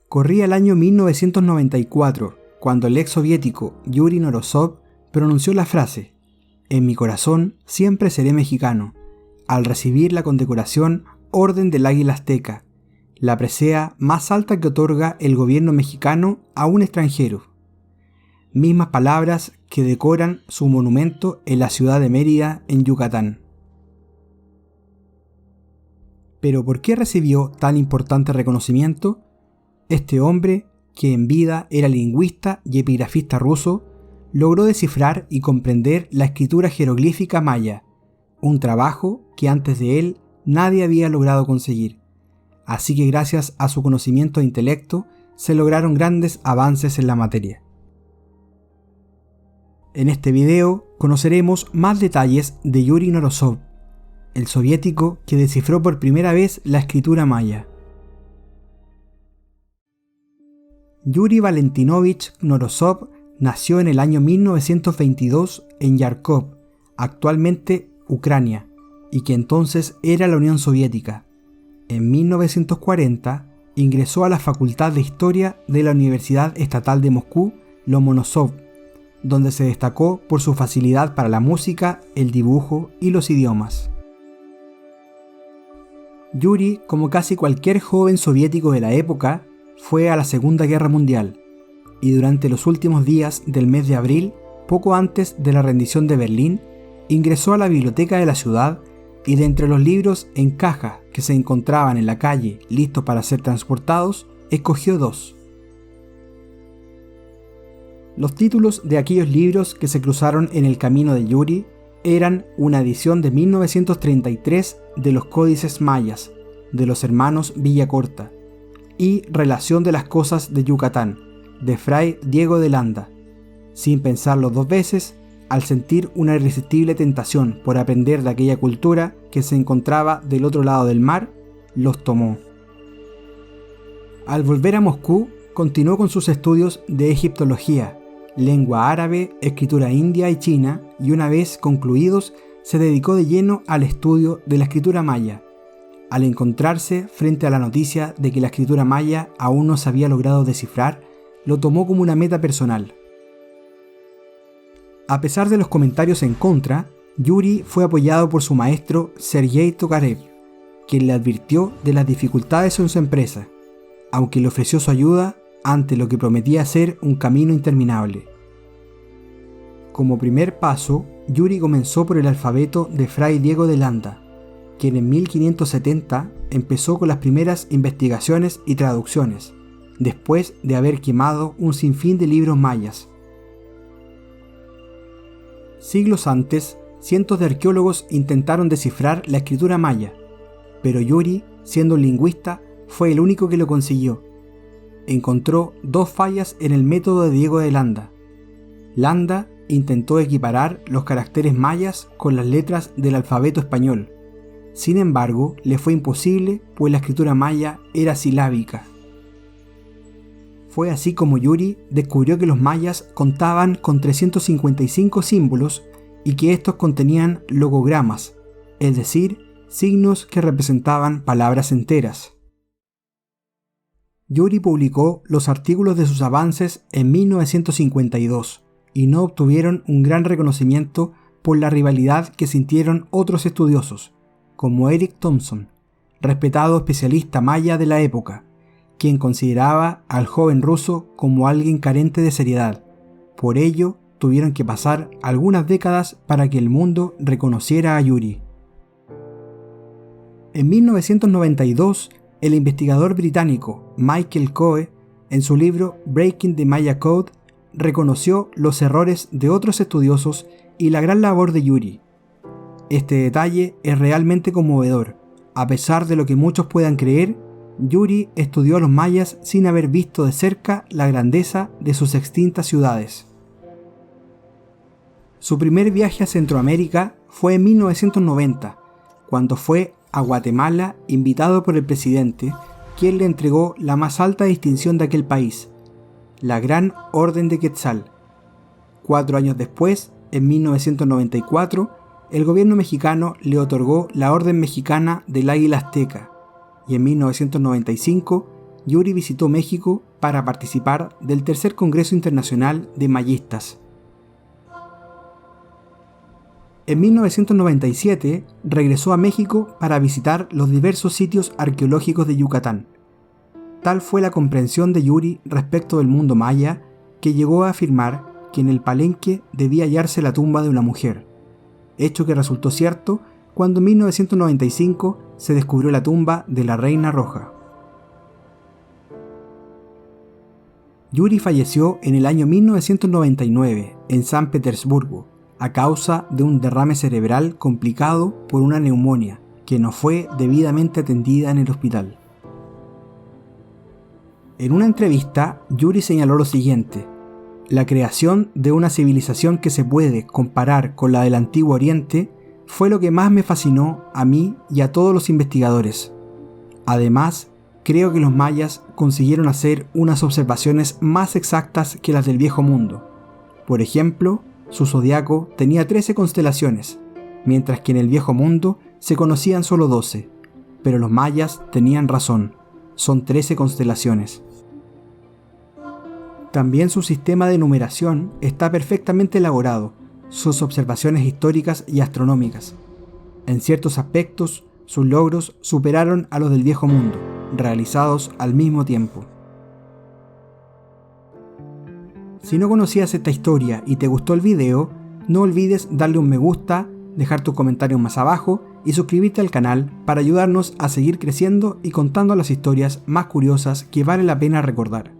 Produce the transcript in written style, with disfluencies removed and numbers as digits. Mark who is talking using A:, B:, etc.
A: Corría el año 1994, cuando el ex soviético Yuri Norosov pronunció la frase: «En mi corazón siempre seré mexicano», al recibir la condecoración Orden del Águila Azteca, la presea más alta que otorga el gobierno mexicano a un extranjero. Mismas palabras que decoran su monumento en la ciudad de Mérida, en Yucatán. ¿Pero por qué recibió tan importante reconocimiento? Este hombre, que en vida era lingüista y epigrafista ruso, logró descifrar y comprender la escritura jeroglífica maya, un trabajo que antes de él nadie había logrado conseguir. Así que gracias a su conocimiento e intelecto se lograron grandes avances en la materia. En este video conoceremos más detalles de Yuri Norosov, el soviético que descifró por primera vez la escritura maya. Yuri Valentinovich Norosov nació en el año 1922 en Yarkov, actualmente Ucrania, y que entonces era la Unión Soviética. En 1940 ingresó a la Facultad de Historia de la Universidad Estatal de Moscú, Lomonosov, donde se destacó por su facilidad para la música, el dibujo y los idiomas. Yuri, como casi cualquier joven soviético de la época, fue a la Segunda Guerra Mundial, y durante los últimos días del mes de abril, poco antes de la rendición de Berlín, ingresó a la biblioteca de la ciudad y de entre los libros en caja que se encontraban en la calle listos para ser transportados, escogió 2. Los títulos de aquellos libros que se cruzaron en el camino de Yuri eran una edición de 1933 de los Códices Mayas, de los hermanos Villacorta, y Relación de las Cosas de Yucatán, de Fray Diego de Landa. Sin pensarlo 2 veces, al sentir una irresistible tentación por aprender de aquella cultura que se encontraba del otro lado del mar, los tomó. Al volver a Moscú, continuó con sus estudios de egiptología, lengua árabe, escritura india y china, y una vez concluidos, se dedicó de lleno al estudio de la escritura maya. Al encontrarse frente a la noticia de que la escritura maya aún no se había logrado descifrar, lo tomó como una meta personal. A pesar de los comentarios en contra, Yuri fue apoyado por su maestro Sergei Tokarev, quien le advirtió de las dificultades en su empresa, aunque le ofreció su ayuda ante lo que prometía ser un camino interminable. Como primer paso, Yuri comenzó por el alfabeto de Fray Diego de Landa, quien en 1570 empezó con las primeras investigaciones y traducciones, después de haber quemado un sinfín de libros mayas. Siglos antes, cientos de arqueólogos intentaron descifrar la escritura maya, pero Yuri, siendo un lingüista, fue el único que lo consiguió. Encontró 2 fallas en el método de Diego de Landa. Landa intentó equiparar los caracteres mayas con las letras del alfabeto español. Sin embargo, le fue imposible, pues la escritura maya era silábica. Fue así como Yuri descubrió que los mayas contaban con 355 símbolos y que estos contenían logogramas, es decir, signos que representaban palabras enteras. Yuri publicó los artículos de sus avances en 1952 y no obtuvieron un gran reconocimiento por la rivalidad que sintieron otros estudiosos, como Eric Thompson, respetado especialista maya de la época, quien consideraba al joven ruso como alguien carente de seriedad. Por ello, tuvieron que pasar algunas décadas para que el mundo reconociera a Yuri. En 1992, el investigador británico Michael Coe, en su libro Breaking the Maya Code, reconoció los errores de otros estudiosos y la gran labor de Yuri. Este detalle es realmente conmovedor. A pesar de lo que muchos puedan creer, Yuri estudió a los mayas sin haber visto de cerca la grandeza de sus extintas ciudades. Su primer viaje a Centroamérica fue en 1990, cuando fue a Guatemala invitado por el presidente, quien le entregó la más alta distinción de aquel país, la Gran Orden de Quetzal. 4 años después, en 1994, el gobierno mexicano le otorgó la Orden Mexicana del Águila Azteca, y en 1995 Yuri visitó México para participar del Tercer Congreso Internacional de Mayistas. En 1997 regresó a México para visitar los diversos sitios arqueológicos de Yucatán. Tal fue la comprensión de Yuri respecto del mundo maya que llegó a afirmar que en el Palenque debía hallarse la tumba de una mujer, hecho que resultó cierto cuando en 1995 se descubrió la tumba de la Reina Roja. Yuri falleció en el año 1999 en San Petersburgo a causa de un derrame cerebral complicado por una neumonía que no fue debidamente atendida en el hospital. En una entrevista, Yuri señaló lo siguiente: la creación de una civilización que se puede comparar con la del Antiguo Oriente fue lo que más me fascinó a mí y a todos los investigadores. Además, creo que los mayas consiguieron hacer unas observaciones más exactas que las del Viejo Mundo. Por ejemplo, su zodiaco tenía 13 constelaciones, mientras que en el Viejo Mundo se conocían solo 12, pero los mayas tenían razón, son 13 constelaciones. También su sistema de numeración está perfectamente elaborado, sus observaciones históricas y astronómicas. En ciertos aspectos, sus logros superaron a los del Viejo Mundo, realizados al mismo tiempo. Si no conocías esta historia y te gustó el video, no olvides darle un me gusta, dejar tus comentarios más abajo y suscribirte al canal para ayudarnos a seguir creciendo y contando las historias más curiosas que vale la pena recordar.